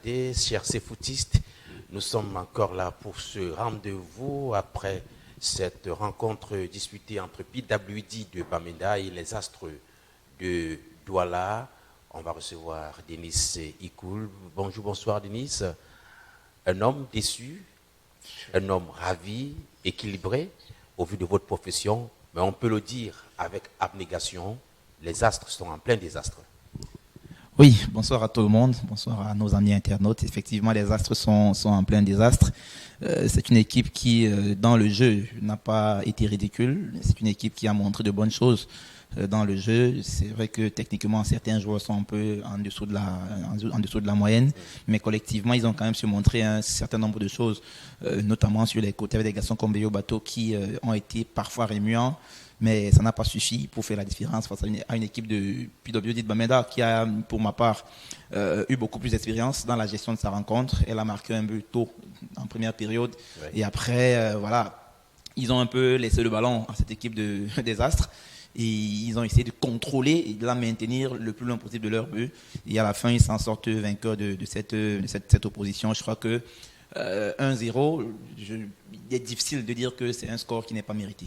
regardé, chers footistes. Nous sommes encore là pour ce rendez-vous après cette rencontre disputée entre PWD de Bamenda et les Astres de Douala. On va recevoir Denis Ikoul. Bonjour, bonsoir Denis. Un homme déçu, un homme ravi, équilibré au vu de votre profession, mais on peut le dire avec abnégation, les Astres sont en plein désastre. Oui, bonsoir à tout le monde, bonsoir à nos amis internautes. Effectivement, les Astres sont en plein désastre. C'est une équipe qui, dans le jeu, n'a pas été ridicule. C'est une équipe qui a montré de bonnes choses dans le jeu. C'est vrai que techniquement, certains joueurs sont un peu en dessous de la moyenne, mais collectivement, ils ont quand même su montrer un certain nombre de choses, notamment sur les côtés avec des garçons comme Beyo Bato qui ont été parfois remuants. Mais ça n'a pas suffi pour faire la différence face à une équipe de PWD de Bamenda qui a, pour ma part, eu beaucoup plus d'expérience dans la gestion de sa rencontre. Elle a marqué un but tôt en première période. Ouais. Et après, voilà, ils ont un peu laissé le ballon à cette équipe des Astres. Et ils ont essayé de contrôler et de la maintenir le plus loin possible de leur but. Et à la fin, ils s'en sortent vainqueurs de cette opposition. Je crois que 1-0, il est difficile de dire que c'est un score qui n'est pas mérité.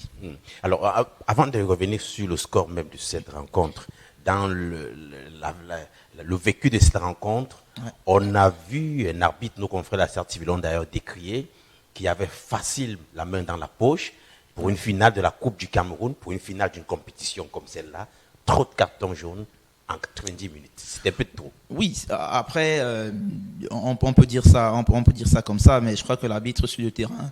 Alors, avant de revenir sur le score même de cette rencontre, dans le vécu de cette rencontre, ouais, on a vu un arbitre, nos confrères de la CRTV l'ont d'ailleurs décrié, qui avait facile la main dans la poche pour une finale de la Coupe du Cameroun, pour une finale d'une compétition comme celle-là. Trop de cartons jaunes en 90 minutes. C'était un peu trop. Oui, après, on peut dire ça, on peut dire ça comme ça, mais je crois que l'arbitre sur le terrain,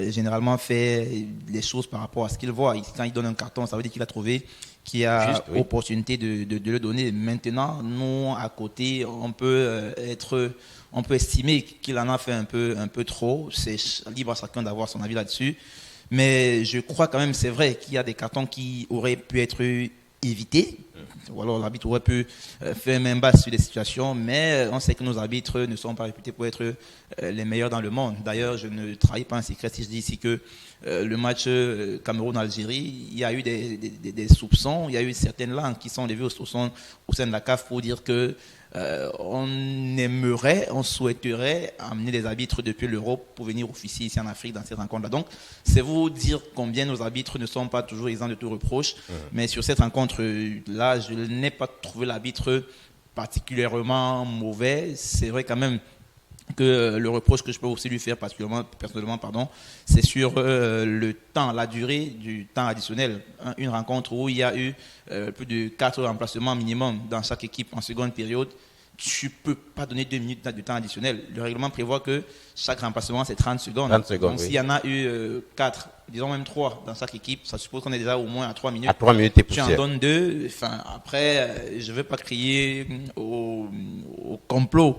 généralement fait les choses par rapport à ce qu'il voit. Quand il donne un carton, ça veut dire qu'il a trouvé qu'il y a juste, oui, opportunité de le donner. Maintenant, nous, à côté, on peut estimer qu'il en a fait un peu trop. C'est libre à chacun d'avoir son avis là-dessus. Mais je crois quand même, c'est vrai qu'il y a des cartons qui auraient pu être évités. Ou alors l'arbitre aurait pu faire main basse sur des situations, mais on sait que nos arbitres ne sont pas réputés pour être les meilleurs dans le monde. D'ailleurs, je ne trahis pas un secret si je dis ici que le match Cameroun-Algérie, il y a eu des soupçons, il y a eu certaines langues qui sont levées au sein de la CAF pour dire que on souhaiterait amener des arbitres depuis l'Europe pour venir officier ici en Afrique dans ces rencontres-là. Donc, c'est vous dire combien nos arbitres ne sont pas toujours exempts de tout reproche. Mais sur cette rencontre-là, je n'ai pas trouvé l'arbitre particulièrement mauvais. C'est vrai quand même que le reproche que je peux aussi lui faire personnellement, c'est sur le temps, la durée du temps additionnel. Une rencontre où il y a eu plus de 4 remplacements minimum dans chaque équipe en seconde période. Tu ne peux pas donner 2 minutes de temps additionnel. Le règlement prévoit que chaque remplacement, c'est 30 secondes. Donc, oui, s'il y en a eu 4, disons même 3 dans chaque équipe, ça suppose qu'on est déjà au moins à 3 minutes. À 3 minutes, tu en donnes 2. Enfin, après, je ne vais pas crier au complot.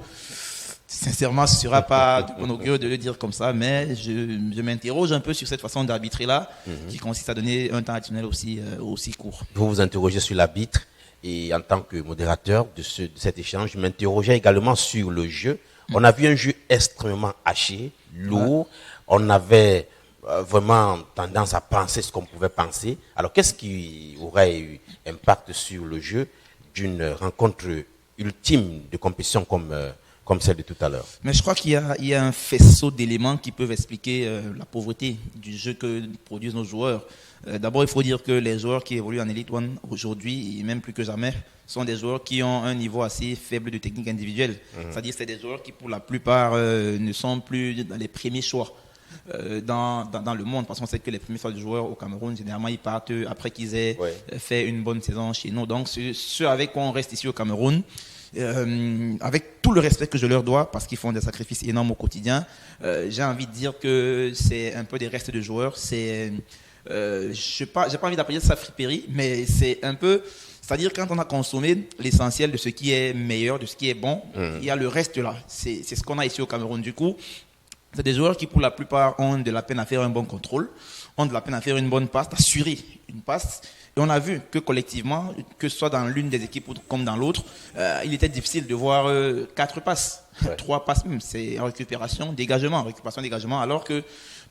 Sincèrement, ce ne sera pas de mon augure de le dire comme ça, mais je m'interroge un peu sur cette façon d'arbitrer-là, qui consiste à donner un temps additionnel aussi court. Vous vous interrogez sur l'arbitre, et en tant que modérateur de cet échange, je m'interrogeais également sur le jeu. On a vu un jeu extrêmement haché, lourd. Ouais. On avait vraiment tendance à penser ce qu'on pouvait penser. Alors, qu'est-ce qui aurait eu impact sur le jeu d'une rencontre ultime de compétition comme celle de tout à l'heure? Mais je crois qu'il y a un faisceau d'éléments qui peuvent expliquer la pauvreté du jeu que produisent nos joueurs. D'abord, il faut dire que les joueurs qui évoluent en Elite One aujourd'hui, et même plus que jamais, sont des joueurs qui ont un niveau assez faible de technique individuelle. C'est-à-dire que c'est des joueurs qui, pour la plupart, ne sont plus dans les premiers choix dans le monde. Parce qu'on sait que les premiers choix de joueurs au Cameroun, généralement, ils partent après qu'ils aient fait une bonne saison chez nous. Donc, ceux avec quoi on reste ici au Cameroun, avec tout le respect que je leur dois, parce qu'ils font des sacrifices énormes au quotidien, j'ai envie de dire que c'est un peu des restes de joueurs. J'ai pas envie d'appeler ça friperie, mais c'est un peu, c'est-à-dire quand on a consommé l'essentiel de ce qui est meilleur, de ce qui est bon, il y a le reste là. C'est ce qu'on a ici au Cameroun. Du coup, c'est des joueurs qui pour la plupart ont de la peine à faire un bon contrôle, ont de la peine à faire une bonne passe, d'assurer une passe. Et on a vu que collectivement, que ce soit dans l'une des équipes comme dans l'autre, il était difficile de voir 4 passes. Ouais. 3 passes même, c'est récupération, dégagement, alors que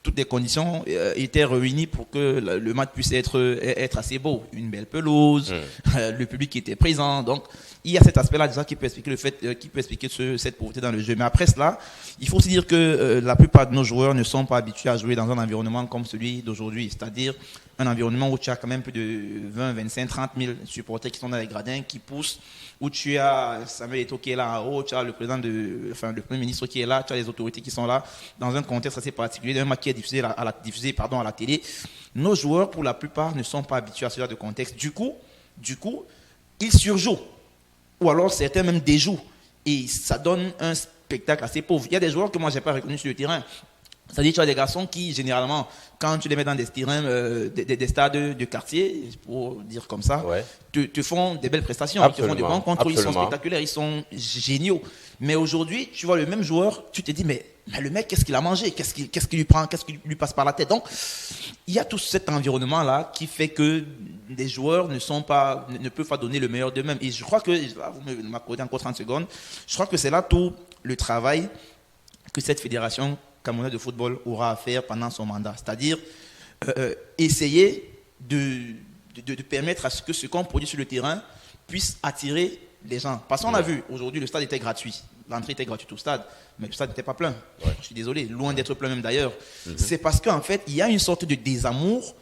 toutes les conditions étaient réunies pour que le match puisse être assez beau. Une belle pelouse, le public qui était présent. Donc, il y a cet aspect-là déjà qui peut expliquer cette pauvreté dans le jeu. Mais après cela, il faut aussi dire que la plupart de nos joueurs ne sont pas habitués à jouer dans un environnement comme celui d'aujourd'hui. C'est-à-dire un environnement où tu as quand même plus de 20, 25, 30 000 supporters qui sont dans les gradins, qui poussent, où tu as Samuel Eto'o qui est là en haut, tu as le Premier ministre qui est là, tu as les autorités qui sont là, dans un contexte assez particulier, d'un match qui est diffusé à la télé. Nos joueurs, pour la plupart, ne sont pas habitués à ce genre de contexte. Du coup, ils surjouent. Ou alors certains même déjouent. Et ça donne un spectacle assez pauvre. Il y a des joueurs que moi, je n'ai pas reconnus sur le terrain. C'est-à-dire tu as des garçons qui, généralement, quand tu les mets dans des terrains, des stades de quartier, pour dire comme ça, Ouais. te font des belles prestations. Absolument. Ils te font des bons contrôles, ils sont Absolument. spectaculaires, ils sont géniaux. Mais aujourd'hui, tu vois le même joueur, tu te dis, mais le mec, qu'est-ce qu'il a mangé? Qu'est-ce qui lui passe par la tête? Donc, il y a tout cet environnement-là qui fait que les joueurs ne peuvent pas donner le meilleur d'eux-mêmes. Et je crois que, là, vous m'accordez encore 30 secondes, je crois que c'est là tout le travail que cette fédération camerounaise de football aura à faire pendant son mandat. C'est-à-dire essayer de permettre à ce que ce qu'on produit sur le terrain puisse attirer les gens. Parce qu'on a vu, aujourd'hui, le stade était gratuit. L'entrée était gratuite au stade, mais le stade n'était pas plein. Ouais. Je suis désolé, loin d'être plein même d'ailleurs. C'est parce qu'en fait, il y a une sorte de désamour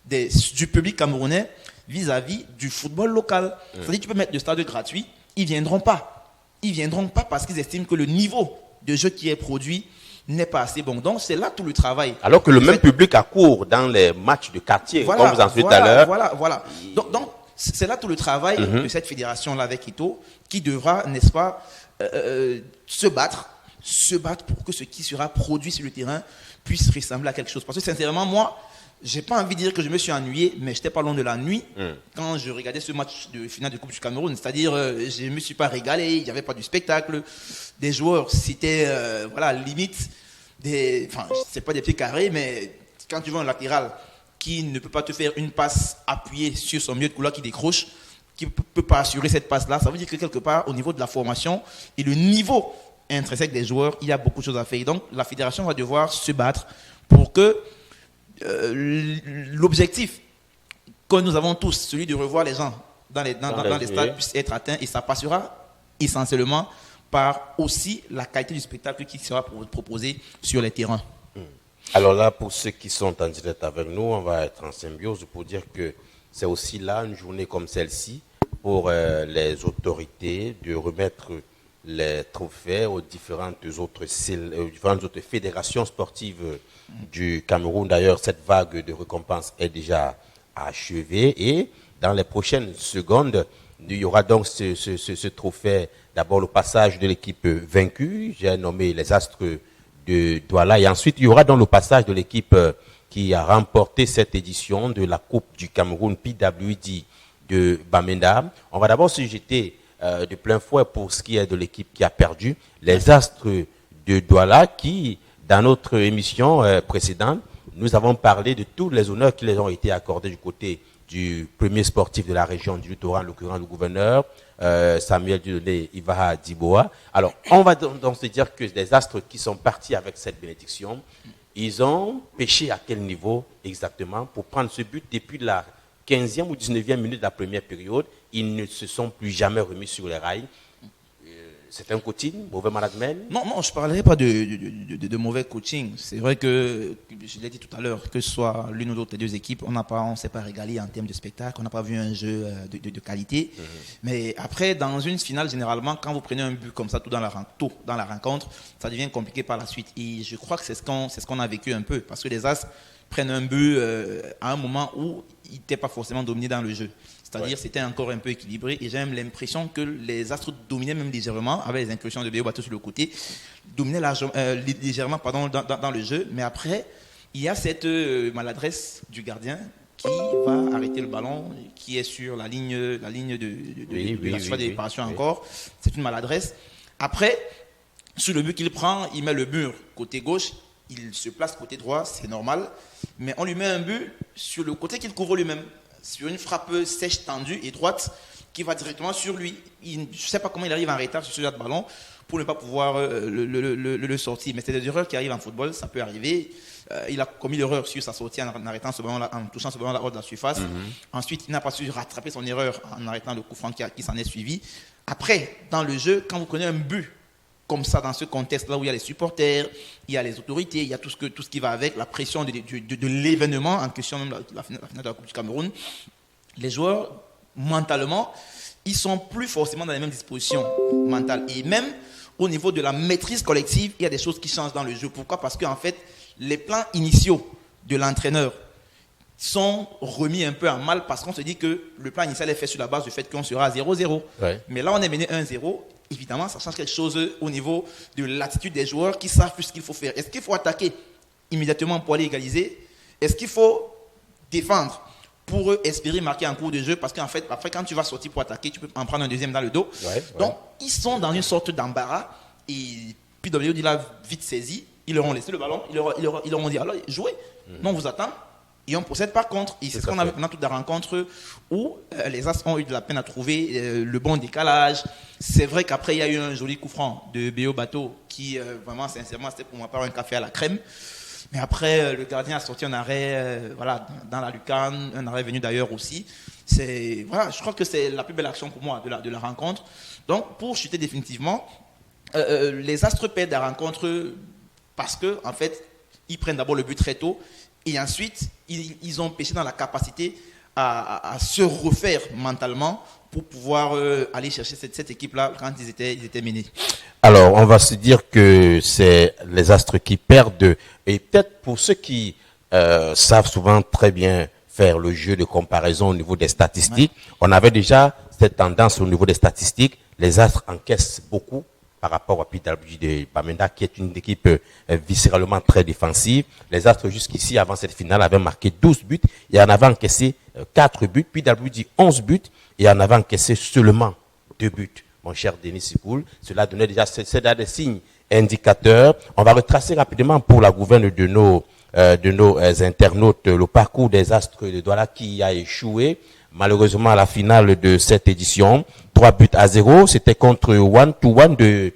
du public camerounais vis-à-vis du football local. C'est-à-dire que tu peux mettre le stade gratuit, ils ne viendront pas. Ils ne viendront pas parce qu'ils estiment que le niveau de jeu qui est produit n'est pas assez bon. Donc, c'est là tout le travail. Alors que le même public accourt dans les matchs de quartier, comme vous en disiez tout à l'heure. Voilà. Donc, c'est là tout le travail de cette fédération-là avec Eto'o qui devra, n'est-ce pas, se battre pour que ce qui sera produit sur le terrain puisse ressembler à quelque chose. Parce que sincèrement, moi, j'ai pas envie de dire que je me suis ennuyé, mais j'étais pas loin de la nuit quand je regardais ce match de finale de Coupe du Cameroun. C'est-à-dire, je me suis pas régalé, il n'y avait pas du spectacle. Des joueurs, c'était, limite, c'est pas des pieds carrés, mais quand tu vois un latéral qui ne peut pas te faire une passe appuyée sur son milieu de couloir qui décroche, qui ne peut pas assurer cette passe-là, ça veut dire que quelque part, au niveau de la formation et le niveau intrinsèque des joueurs, il y a beaucoup de choses à faire. Et donc, la fédération va devoir se battre pour que l'objectif que nous avons tous, celui de revoir les gens dans les stades, puisse être atteint, et ça passera essentiellement par aussi la qualité du spectacle qui sera proposé sur les terrains. Alors là, pour ceux qui sont en direct avec nous, on va être en symbiose pour dire que c'est aussi là, une journée comme celle-ci, pour les autorités de remettre les trophées aux différentes autres fédérations sportives du Cameroun. D'ailleurs, cette vague de récompenses est déjà achevée et dans les prochaines secondes, il y aura donc ce trophée. D'abord le passage de l'équipe vaincue, j'ai nommé les Astres de Douala, et ensuite il y aura donc le passage de l'équipe qui a remporté cette édition de la Coupe du Cameroun PWD de Bamenda. On va d'abord se jeter de plein fouet pour ce qui est de l'équipe qui a perdu, les Astres de Douala, qui, dans notre émission précédente, nous avons parlé de tous les honneurs qui les ont été accordés du côté du premier sportif de la région du Littoral, en l'occurrence le gouverneur, Samuel Dieudonné Ivaha Diboa. Alors, on va donc se dire que les Astres qui sont partis avec cette bénédiction, ils ont pêché à quel niveau exactement pour prendre ce but depuis la 15e ou 19e minute de la première période. Ils ne se sont plus jamais remis sur les rails. C'est un coaching, mauvais management? Non, je ne parlerai pas de mauvais coaching. C'est vrai que, je l'ai dit tout à l'heure, que ce soit l'une ou l'autre des deux équipes, on ne s'est pas régalé en termes de spectacle, on n'a pas vu un jeu de qualité. Mais après, dans une finale, généralement, quand vous prenez un but comme ça, tôt dans la rencontre, ça devient compliqué par la suite. Et je crois que c'est ce qu'on a vécu un peu, parce que les As prennent un but à un moment où ils n'étaient pas forcément dominés dans le jeu. C'est-à-dire c'était encore un peu équilibré et j'ai même l'impression que les Astres dominaient même légèrement, avec les incursions de Béo Bateau sur le côté, dominaient légèrement dans le jeu. Mais après, il y a cette maladresse du gardien qui va arrêter le ballon, qui est sur la ligne de la surface de réparation encore. C'est une maladresse. Après, sur le but qu'il prend, il met le mur côté gauche, il se place côté droit, c'est normal. Mais on lui met un but sur le côté qu'il couvre lui-même, sur une frappe sèche, tendue et droite qui va directement sur lui. Je ne sais pas comment il arrive en retard sur ce genre de ballon pour ne pas pouvoir le sortir. Mais c'est des erreurs qui arrivent en football, ça peut arriver. Il a commis l'erreur sur sa sortie en arrêtant ce ballon, en touchant ce ballon là haut de la surface. Ensuite, il n'a pas su rattraper son erreur en arrêtant le coup franc qui s'en est suivi. Après, dans le jeu, quand vous prenez un but comme ça, dans ce contexte-là où il y a les supporters, il y a les autorités, il y a tout ce qui va avec, la pression de l'événement en question, même la finale de la Coupe du Cameroun, les joueurs, mentalement, ils sont plus forcément dans les mêmes dispositions mentales. Et même au niveau de la maîtrise collective, il y a des choses qui changent dans le jeu. Pourquoi ? Parce qu'en fait, les plans initiaux de l'entraîneur sont remis un peu en mal parce qu'on se dit que le plan initial est fait sur la base du fait qu'on sera à 0-0. Ouais. Mais là, on est mené 1-0. Évidemment, ça change quelque chose au niveau de l'attitude des joueurs qui savent plus ce qu'il faut faire. Est-ce qu'il faut attaquer immédiatement pour aller égaliser ? Est-ce qu'il faut défendre pour espérer marquer en cours de jeu ? Parce qu'en fait, après, quand tu vas sortir pour attaquer, tu peux en prendre un deuxième dans le dos. Ouais. Donc, ils sont dans une sorte d'embarras. Et puis, WD l'a vite saisi. Ils leur ont laissé le ballon. Ils leur ont dit, alors, jouez. Nous, on vous attend. Et on procède par contre. Et c'est ce qu'on a vu pendant toute la rencontre où les As ont eu de la peine à trouver le bon décalage. C'est vrai qu'après, il y a eu un joli coup franc de Béo Bateau qui, vraiment, sincèrement, c'était pour ma part un café à la crème. Mais après, le gardien a sorti un arrêt dans la lucarne, un arrêt venu d'ailleurs aussi. Je crois que c'est la plus belle action pour moi de la rencontre. Donc, pour chuter définitivement, les Astres perdent la rencontre parce que, en fait, ils prennent d'abord le but très tôt. Et ensuite, ils ont péché dans la capacité à se refaire mentalement pour pouvoir aller chercher cette équipe-là quand ils étaient menés. Alors, on va se dire que c'est les Astres qui perdent. Et peut-être pour ceux qui savent souvent très bien faire le jeu de comparaison au niveau des statistiques, on avait déjà cette tendance au niveau des statistiques. Les Astres encaissent beaucoup par rapport au PWD de Bamenda, qui est une équipe viscéralement très défensive. Les Astres, jusqu'ici, avant cette finale, avaient marqué 12 buts et en avaient encaissé 4 buts. PWD, 11 buts et en avaient encaissé seulement 2 buts. Mon cher Denis Sipoul, cela donnait déjà des signes indicateurs. On va retracer rapidement pour la gouverne de nos internautes le parcours des Astres de Douala qui a échoué. Malheureusement, à la finale de cette édition, 3-0, c'était contre One to One de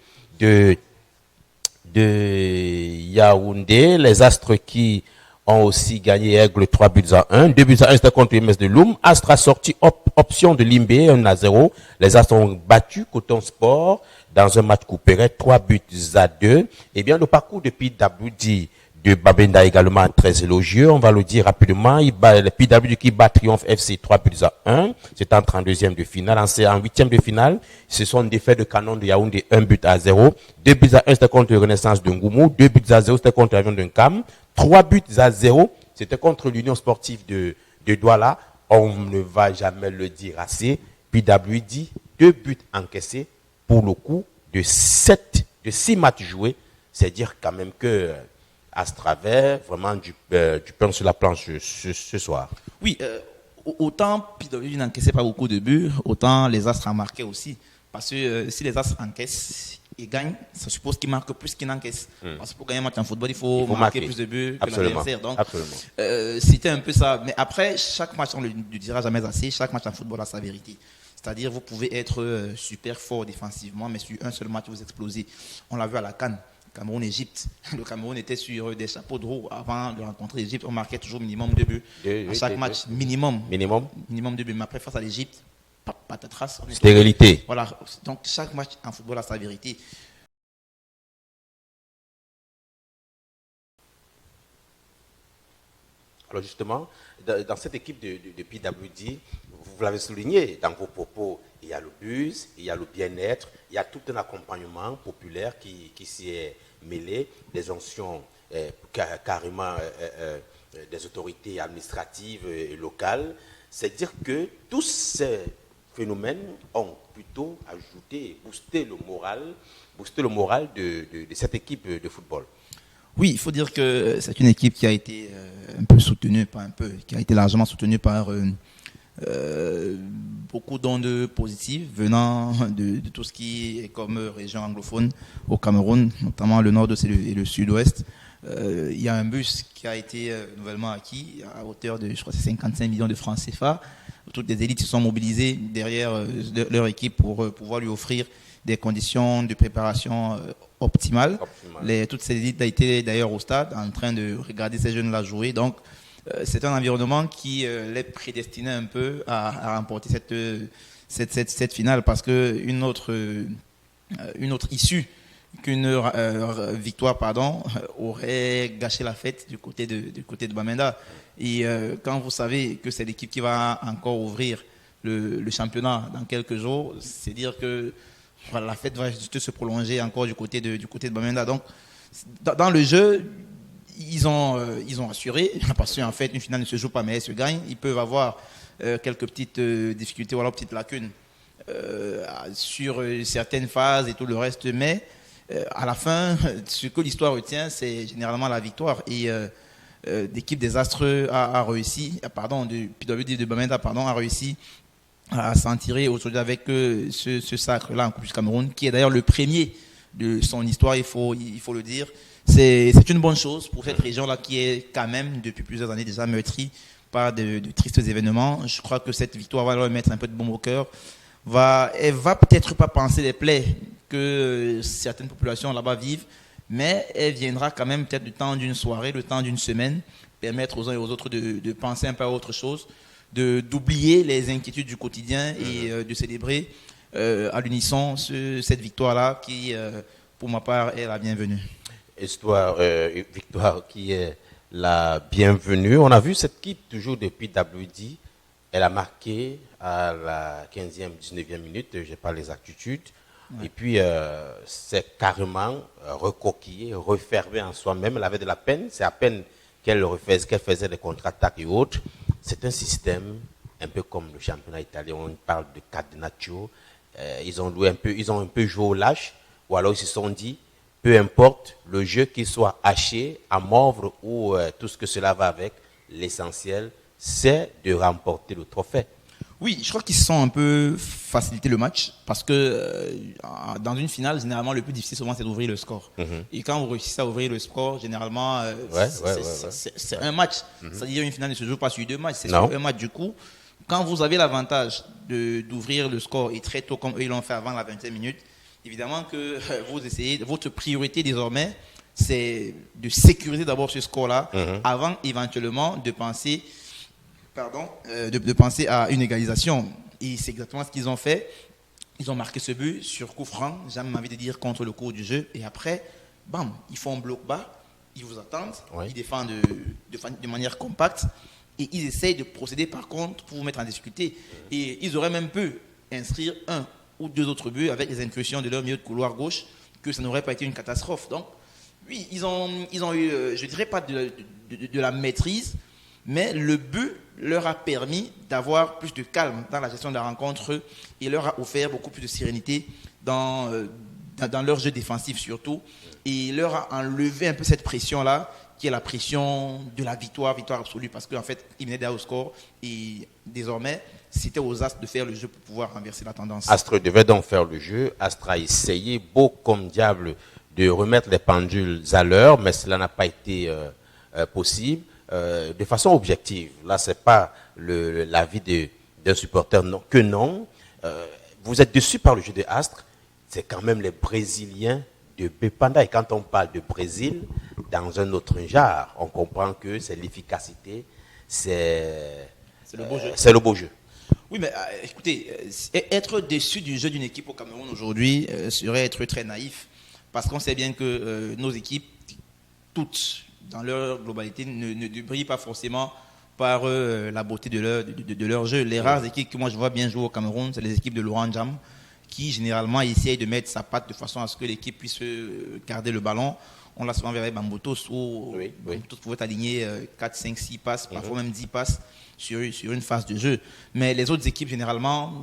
Yaoundé. Les Astres qui ont aussi gagné Aigle 3-1. 2-1, c'était contre MS de Loum. Astre a sorti option de Limbé, 1-0. Les Astres ont battu Coton Sport dans un match coupé, 3-2. Eh bien, le parcours de PWD de Babenda également très élogieux. On va le dire rapidement. Le PWD qui bat Triomphe FC 3-1. C'est en 32e de finale. En 8e de finale, ce sont des défaites de Canon de Yaoundé 1-0. 2-1, c'était contre Renaissance de Ngoumou. 2-0, c'était contre Avion de Nkam. 3-0, c'était contre l'Union sportive de Douala. On ne va jamais le dire assez. PWD, 2 buts encaissés pour le coup de 6 matchs joués. C'est dire quand même que Astre avait vraiment du pain sur la planche ce soir. Oui, autant PWD n'encaissait pas beaucoup de buts, autant les Astres en marquaient aussi. Parce que si les Astres encaissent et gagnent, ça suppose qu'ils marquent plus qu'ils n'encaissent. Parce que pour gagner un match en football, il faut marquer plus de buts que l'adversaire. Donc, c'était un peu ça. Mais après, chaque match, on ne le dira jamais assez, chaque match en football a sa vérité. C'est-à-dire, vous pouvez être super fort défensivement, mais sur un seul match, vous explosez. On l'a vu à la CAN. Cameroun-Égypte. Le Cameroun était sur des chapeaux de roue avant de rencontrer l'Égypte. On marquait toujours minimum 2 buts. À chaque match, minimum 2 buts. Mais après, face à l'Égypte, patatras. Stérilité. Voilà. Donc, chaque match en football a sa vérité. Alors justement, dans cette équipe de PWD, vous l'avez souligné dans vos propos, il y a le buzz, il y a le bien-être, il y a tout un accompagnement populaire qui s'y est mêlé, des anciens carrément des autorités administratives et locales. C'est dire que tous ces phénomènes ont plutôt ajouté, boosté le moral de cette équipe de football. Oui, il faut dire que c'est une équipe qui a été qui a été largement soutenue par beaucoup d'ondes positives venant de tout ce qui est comme région anglophone au Cameroun, notamment le nord-ouest et le sud-ouest. Il y a un bus qui a été nouvellement acquis à hauteur de, je crois, 55 millions de francs CFA toutes les élites se sont mobilisées derrière leur équipe pour pouvoir lui offrir des conditions de préparation optimales. Toutes ces élites étaient d'ailleurs au stade en train de regarder ces jeunes-là jouer. Donc, c'est un environnement qui les prédestinait un peu à remporter cette finale, parce qu'une autre issue qu'une victoire aurait gâché la fête du côté de Bamenda. Et quand vous savez que c'est l'équipe qui va encore ouvrir le championnat dans quelques jours, c'est dire que la fête va juste se prolonger encore du côté de Bamenda. Donc, dans le jeu, ils ont assuré, parce qu'en fait, une finale ne se joue pas, mais elle se gagne. Ils peuvent avoir quelques petites difficultés ou alors petites lacunes sur certaines phases et tout le reste, mais à la fin, ce que l'histoire retient, c'est généralement la victoire. Et l'équipe des Astres a réussi, de PWD de Bamenda, a réussi à s'en tirer aujourd'hui avec ce sacre-là en Coupe du Cameroun, qui est d'ailleurs le premier de son histoire, il faut le dire. C'est une bonne chose pour cette région-là qui est quand même, depuis plusieurs années déjà, meurtrie par de tristes événements. Je crois que cette victoire va leur mettre un peu de baume au cœur. Elle va peut-être pas penser les plaies que certaines populations là-bas vivent, mais elle viendra quand même peut-être le temps d'une soirée, le temps d'une semaine, permettre aux uns et aux autres de penser un peu à autre chose, d'oublier les inquiétudes du quotidien et de célébrer à l'unisson cette victoire-là qui, pour ma part, est la bienvenue. Victoire qui est la bienvenue. On a vu cette équipe toujours depuis WD. Elle a marqué à la 15e, 19e minute, je n'ai pas les exactitudes. Ouais. Et puis, c'est carrément recoquillé, refermé en soi-même. Elle avait de la peine. C'est à peine qu'elle faisait des contre-attaques et autres. C'est un système un peu comme le championnat italien. On parle de catenaccio. Ils ont un peu joué au lâche. Ou alors ils se sont dit, peu importe le jeu, qu'il soit haché, à mordre ou tout ce que cela va avec, l'essentiel, c'est de remporter le trophée. Oui, je crois qu'ils se sont un peu facilité le match parce que dans une finale, généralement, le plus difficile souvent, c'est d'ouvrir le score. Et quand vous réussissez à ouvrir le score, généralement, c'est un match. C'est-à-dire une finale ne se joue pas sur 2 matchs, c'est sur un match. Du coup, quand vous avez l'avantage d'ouvrir le score et très tôt, comme eux ils l'ont fait avant la 20e minute, évidemment que vous essayez, votre priorité désormais, c'est de sécuriser d'abord ce score-là avant éventuellement de penser de penser à une égalisation. Et c'est exactement ce qu'ils ont fait. Ils ont marqué ce but sur coup franc, j'ai même envie de dire contre le cours du jeu. Et après, bam, ils font un bloc bas, ils vous attendent, ils défendent de manière compacte et ils essayent de procéder par contre pour vous mettre en difficulté. Et ils auraient même pu inscrire 1 ou 2 autres buts avec les incursions de leur milieu de couloir gauche, que ça n'aurait pas été une catastrophe. Donc, oui, ils ont eu, je ne dirais pas de la maîtrise, mais le but leur a permis d'avoir plus de calme dans la gestion de la rencontre et leur a offert beaucoup plus de sérénité dans leur jeu défensif surtout. Et leur a enlevé un peu cette pression-là, qui est la pression de la victoire absolue, parce qu'en fait, ils venaient d'aller au score et désormais, c'était aux Astres de faire le jeu pour pouvoir renverser la tendance. Astres devait donc faire le jeu. Astres a essayé, beau comme diable, de remettre les pendules à l'heure, mais cela n'a pas été possible. De façon objective, là c'est pas l'avis d'un supporter non. Vous êtes déçu par le jeu de Astres, c'est quand même les Brésiliens de Bepanda. Et quand on parle de Brésil, dans un autre genre, on comprend que c'est l'efficacité, c'est le beau jeu. Oui, mais écoutez, être déçu du jeu d'une équipe au Cameroun aujourd'hui serait être très naïf, parce qu'on sait bien que nos équipes, toutes, dans leur globalité, ne brillent pas forcément par la beauté de leur jeu. Les rares équipes que moi je vois bien jouer au Cameroun, c'est les équipes de Laurent Jam, qui généralement essayent de mettre sa patte de façon à ce que l'équipe puisse garder le ballon. On l'a souvent vu avec Bambotos, où Bambotos pouvait aligner 4, 5, 6 passes, parfois même 10 passes sur une phase de jeu. Mais les autres équipes, généralement,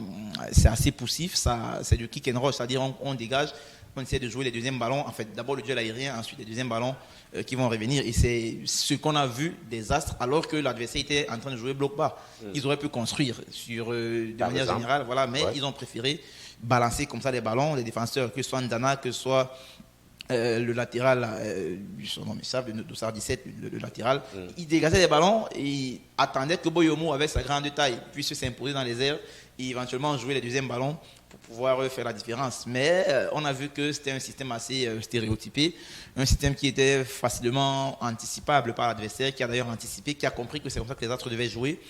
c'est assez poussif, c'est du kick and rush, c'est-à-dire on dégage, on essaie de jouer les deuxièmes ballons, en fait d'abord le duel aérien, ensuite les deuxièmes ballons qui vont revenir, et c'est ce qu'on a vu des Astres alors que l'adversaire était en train de jouer bloc bas. Ils auraient pu construire de manière générale, voilà, mais ils ont préféré balancer comme ça les ballons, les défenseurs, que ce soit Ndana, que ce soit le latéral, son nom m'échappe, le Dossard 17, le latéral, il dégageait les ballons et attendait que Boyomo, avec sa grande taille, puisse s'imposer dans les airs et éventuellement jouer les deuxièmes ballons pour pouvoir faire la différence. Mais on a vu que c'était un système assez stéréotypé, un système qui était facilement anticipable par l'adversaire, qui a d'ailleurs anticipé, qui a compris que c'est comme ça que les autres devaient jouer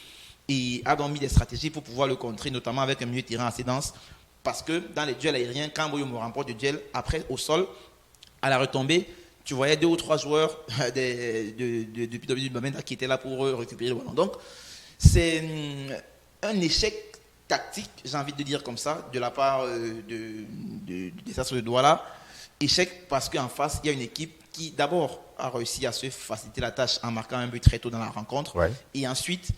et a donc mis des stratégies pour pouvoir le contrer, notamment avec un milieu de terrain assez dense. Parce que dans les duels aériens, quand Boyomo remporte le duel, après au sol, à la retombée, tu voyais 2 ou 3 joueurs de PW Bamenda qui étaient là pour récupérer le ballon. Donc, c'est un échec tactique, j'ai envie de dire comme ça, de la part des Astres de Douala. Échec parce qu'en face, il y a une équipe qui, d'abord, a réussi à se faciliter la tâche en marquant un but très tôt dans la rencontre. Ouais. Et ensuite,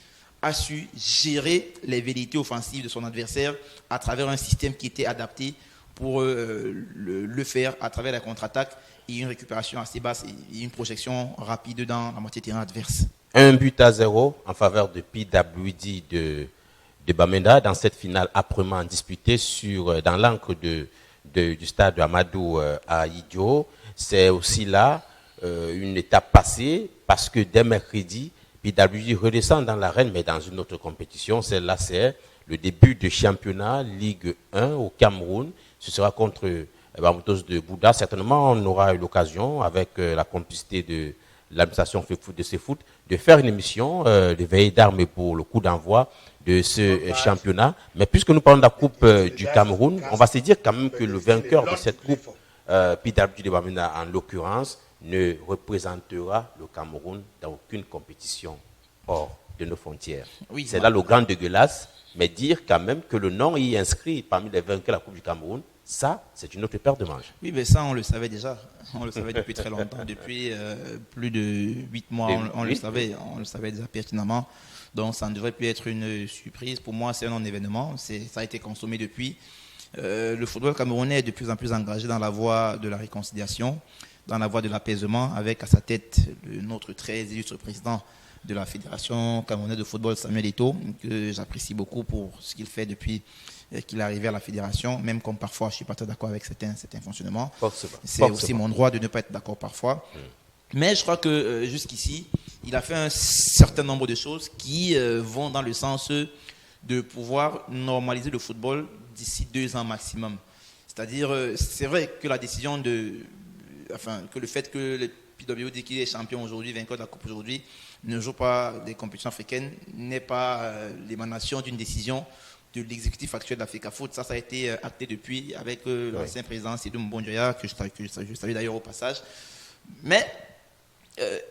a su gérer les velléités offensives de son adversaire à travers un système qui était adapté pour le faire à travers la contre-attaque et une récupération assez basse et une projection rapide dans la moitié terrain adverse. 1-0 en faveur de PWD de Bamenda dans cette finale âprement disputée dans l'encre du stade Amadou à Idio. C'est aussi là une étape passée parce que dès mercredi, PWD redescend dans l'arène mais dans une autre compétition. Celle-là, c'est le début du championnat Ligue 1 au Cameroun. Ce sera contre Bamoutos de Bouddha. Certainement, on aura eu l'occasion, avec la complicité de l'administration de CFoot, de faire une émission de veille d'armes pour le coup d'envoi de ce championnat. Mais puisque nous parlons de la Coupe du Cameroun, on va se dire quand même que le vainqueur de cette Coupe, PWD de Bamenda en l'occurrence, ne représentera le Cameroun dans aucune compétition hors de nos frontières. Oui, c'est là le grand dégueulasse. Mais dire quand même que le nom y est inscrit parmi les vainqueurs de la Coupe du Cameroun, ça, c'est une autre paire de manches. Oui, mais ça, on le savait déjà. On le savait depuis très longtemps. Depuis plus de 8 mois, on le savait déjà pertinemment. Donc, ça ne devrait plus être une surprise. Pour moi, c'est un non-événement. Ça a été consommé depuis. Le football camerounais est de plus en plus engagé dans la voie de la réconciliation, dans la voie de l'apaisement, avec à sa tête notre très illustre président de la Fédération camerounaise de football, Samuel Eto'o, que j'apprécie beaucoup pour ce qu'il fait depuis qu'il est arrivé à la Fédération, même comme parfois je ne suis pas très d'accord avec certains fonctionnements. C'est aussi mon droit de ne pas être d'accord parfois. Mais je crois que jusqu'ici, il a fait un certain nombre de choses qui vont dans le sens de pouvoir normaliser le football d'ici 2 ans maximum. C'est-à-dire, c'est vrai que la décision que le fait que le PWD qui est champion aujourd'hui, vainqueur de la Coupe aujourd'hui, ne joue pas des compétitions africaines, n'est pas l'émanation d'une décision de l'exécutif actuel de la FECAFOOT. Ça a été acté depuis avec l'ancien président Sidou Mbonjoya, que je salue d'ailleurs au passage. Mais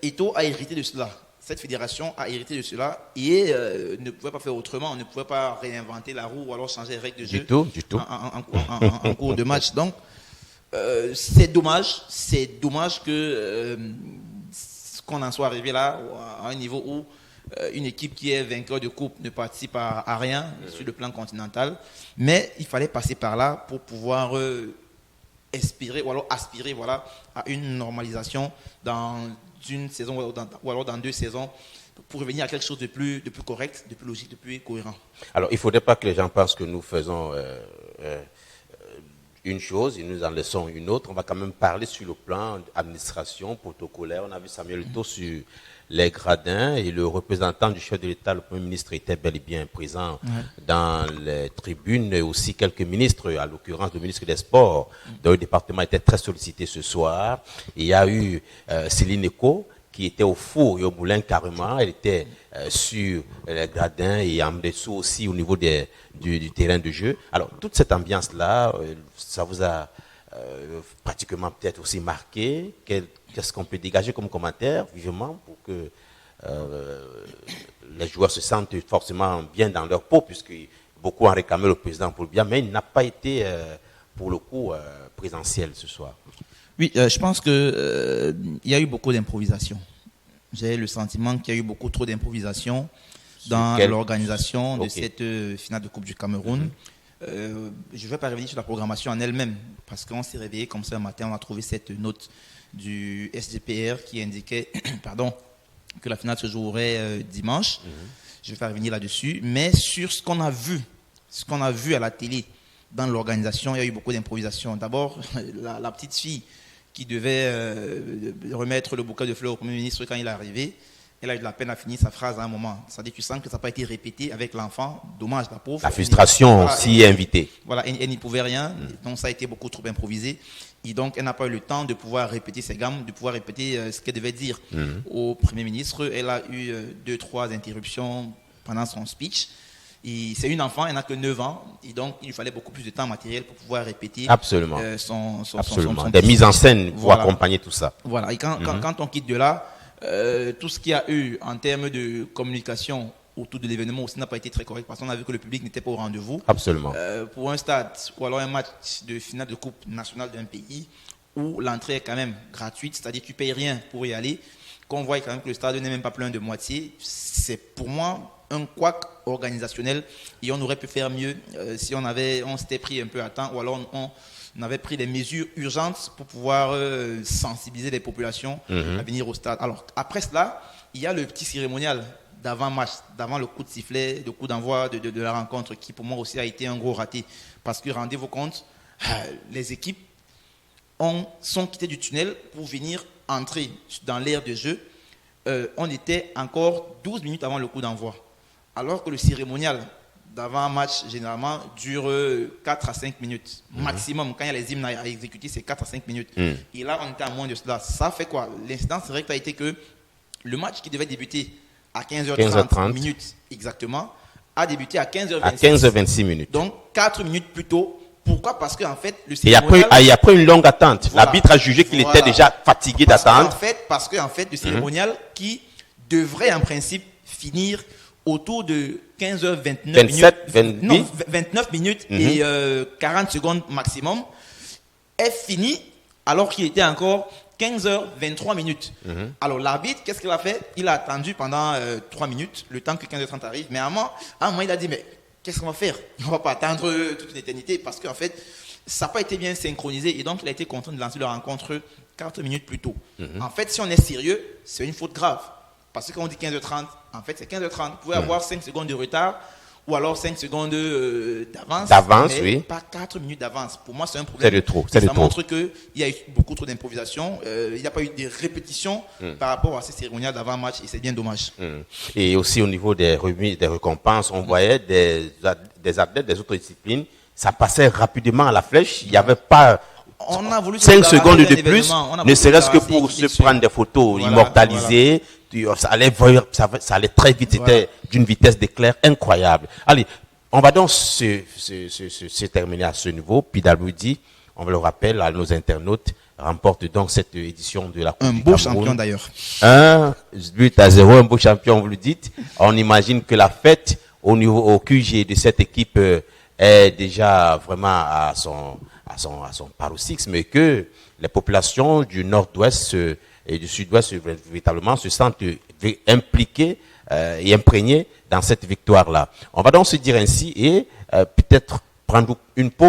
Eto'o a hérité de cela. Cette fédération a hérité de cela et ne pouvait pas faire autrement. On ne pouvait pas réinventer la roue ou alors changer les règles de jeu du tout. En cours de match. Donc, c'est dommage que qu'on en soit arrivé là, à un niveau où une équipe qui est vainqueur de coupe ne participe à rien sur le plan continental. Mais il fallait passer par là pour pouvoir aspirer à une normalisation dans une saison ou alors dans 2 saisons pour revenir à quelque chose de plus correct, de plus logique, de plus cohérent. Alors, il ne faudrait pas que les gens pensent que nous faisons une chose et nous en laissons une autre. On va quand même parler sur le plan administration, protocolaire. On a vu Samuel Eto'o sur les gradins et le représentant du chef de l'État, le Premier ministre, était bel et bien présent dans les tribunes, et aussi quelques ministres, à l'occurrence le ministre des Sports, dont le département était très sollicité ce soir. Et il y a eu Céline Eko, qui était au four et au moulin carrément. Elle était sur les gradins et en dessous aussi au niveau du terrain de jeu. Alors, toute cette ambiance-là, ça vous a pratiquement peut-être aussi marqué. Qu'est-ce qu'on peut dégager comme commentaire, vivement, pour que les joueurs se sentent forcément bien dans leur peau, puisque beaucoup ont réclamé le président pour le bien, mais il n'a pas été, pour le coup, présentiel ce soir. Oui, je pense qu'il y a eu beaucoup d'improvisation. J'ai le sentiment qu'il y a eu beaucoup trop d'improvisation dans l'organisation de cette finale de Coupe du Cameroun. Je ne vais pas revenir sur la programmation en elle-même, parce qu'on s'est réveillé comme ça un matin, on a trouvé cette note du SGPR qui indiquait que la finale se jouerait dimanche. Je vais pas revenir là-dessus, mais sur ce qu'on a vu à la télé, dans l'organisation, il y a eu beaucoup d'improvisation. D'abord, la petite fille qui devait remettre le bouquet de fleurs au Premier ministre quand il est arrivé. Elle a eu de la peine à finir sa phrase à un moment. C'est-à-dire que tu sens que ça n'a pas été répété avec l'enfant. Dommage, la pauvre. La frustration aussi est invitée. Voilà, elle n'y pouvait rien. Donc ça a été beaucoup trop improvisé. Et donc elle n'a pas eu le temps de pouvoir répéter ses gammes, de pouvoir répéter ce qu'elle devait dire au Premier ministre. Elle a eu 2-3 interruptions pendant son speech. Et c'est une enfant, elle n'a que 9 ans. Et donc il lui fallait beaucoup plus de temps matériel pour pouvoir répéter Absolument. son Des mises en scène pour voilà. accompagner tout ça. Voilà, et quand on quitte de là, tout ce qu'il y a eu en termes de communication autour de l'événement aussi n'a pas été très correct parce qu'on a vu que le public n'était pas au rendez-vous. Absolument. Pour un stade ou alors un match de finale de Coupe nationale d'un pays où l'entrée est quand même gratuite, c'est-à-dire que tu ne payes rien pour y aller, qu'on voit quand même que le stade n'est même pas plein de moitié, c'est pour moi un couac organisationnel et on aurait pu faire mieux si on s'était pris un peu à temps ou alors on avait pris des mesures urgentes pour pouvoir sensibiliser les populations à venir au stade. Alors, après cela, il y a le petit cérémonial d'avant-match, d'avant le coup de sifflet, le coup d'envoi de la rencontre, qui pour moi aussi a été un gros raté. Parce que, rendez-vous compte, les équipes sont quittées du tunnel pour venir entrer dans l'aire de jeu. On était encore 12 minutes avant le coup d'envoi. Alors que le cérémonial d'avant-match, généralement, dure 4 à 5 minutes. Maximum, quand il y a les hymnes à exécuter, c'est 4 à 5 minutes. Et là, on était à moins de cela. Ça fait quoi? L'incident, c'est vrai que ça a été que le match qui devait débuter à 15h30 minutes exactement, a débuté à 15h26. À 15h26 minutes. Donc, 4 minutes plus tôt. Pourquoi? Parce qu'en fait, le cérémonial... Et après une longue attente, voilà, l'arbitre a jugé qu'il était déjà fatigué d'attendre. Parce qu'en fait, le cérémonial qui devrait en principe finir autour de 15h29 29 minutes et 40 secondes maximum, est fini alors qu'il était encore 15h23 minutes. Alors l'arbitre, qu'est-ce qu'il a fait? Il a attendu pendant 3 minutes, le temps que 15h30 arrive. Mais à un moment, il a dit, mais qu'est-ce qu'on va faire? On ne va pas attendre toute une éternité parce qu'en fait, ça n'a pas été bien synchronisé et donc il a été contraint de lancer la rencontre 4 minutes plus tôt. En fait, si on est sérieux, c'est une faute grave. Parce que quand on dit 15h30, en fait, c'est 15h30. Vous pouvez avoir 5 secondes de retard ou alors 5 secondes d'avance. D'avance, mais oui. Pas 4 minutes d'avance. Pour moi, c'est un problème. C'est de trop. Ça montre qu'il y a eu beaucoup trop d'improvisation. Il n'y a pas eu de répétitions par rapport à ces cérémoniales d'avant-match et c'est bien dommage. Et aussi au niveau des remises, des récompenses, on voyait des athlètes des autres disciplines, ça passait rapidement à la flèche. Il n'y avait pas... On a voulu 5 secondes de plus, ne serait-ce que pour se prendre des photos immortalisées. Voilà. Ça allait très vite, c'était d'une vitesse d'éclair incroyable. Allez, on va donc se terminer à ce niveau. PWD, on le rappelle à nos internautes, remporte donc cette édition de la Coupe du Cameroun. Un beau champion d'ailleurs. 1-0, un beau champion, vous le dites. On imagine que la fête au QG de cette équipe est déjà vraiment à son paroxysme, et que les populations du nord-ouest et du sud-ouest véritablement se sentent impliquées et imprégnées dans cette victoire-là. On va donc se dire ainsi et peut-être prendre une pause.